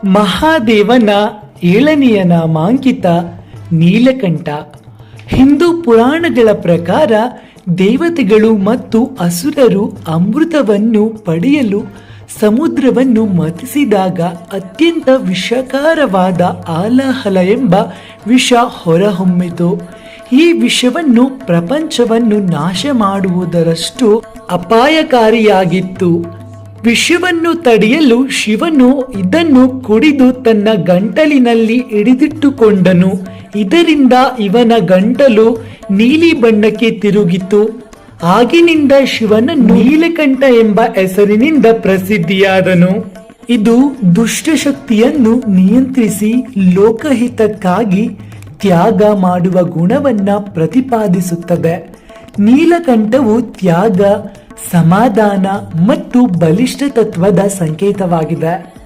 ಮಹಾದೇವನ 7ನೆಯ ನಾಮಾಂಕಿತ ನೀಲಕಂಠ. ಹಿಂದೂ ಪುರಾಣಗಳ ಪ್ರಕಾರ ದೇವತೆಗಳು ಮತ್ತು ಅಸುರರು ಅಮೃತವನ್ನು ಪಡೆಯಲು ಸಮುದ್ರವನ್ನು ಮಥಿಸಿದಾಗ ಅತ್ಯಂತ ವಿಷಕಾರವಾದ ಆಲಾಹಲ ಎಂಬ ವಿಷ ಹೊರಹೊಮ್ಮಿತು. ಈ ವಿಷವನ್ನು ಪ್ರಪಂಚವನ್ನು ನಾಶ ಮಾಡುವುದರಷ್ಟು ಅಪಾಯಕಾರಿಯಾಗಿತ್ತು. ವಿಷವನ್ನು ತಡೆಯಲು ಶಿವನು ಇದನ್ನು ಕುಡಿದು ತನ್ನ ಗಂಟಲಿನಲ್ಲಿ ಹಿಡಿದಿಟ್ಟುಕೊಂಡನು. ಇದರಿಂದ ಇವನ ಗಂಟಲು ನೀಲಿ ಬಣ್ಣಕ್ಕೆ ತಿರುಗಿತು. ಆಗಿನಿಂದ ಶಿವನನ್ನು ನೀಲಕಂಠ ಎಂಬ ಹೆಸರಿನಿಂದ ಪ್ರಸಿದ್ಧಿಯಾದನು. ಇದು ದುಷ್ಟಶಕ್ತಿಯನ್ನು ನಿಯಂತ್ರಿಸಿ ಲೋಕಹಿತಕ್ಕಾಗಿ ತ್ಯಾಗ ಮಾಡುವ ಗುಣವನ್ನ ಪ್ರತಿಪಾದಿಸುತ್ತದೆ. ನೀಲಕಂಠವು ತ್ಯಾಗ, ಸಮಾಧಾನ ಮತ್ತು ಬಲಿಷ್ಠ ತತ್ವದ ಸಂಕೇತವಾಗಿದೆ.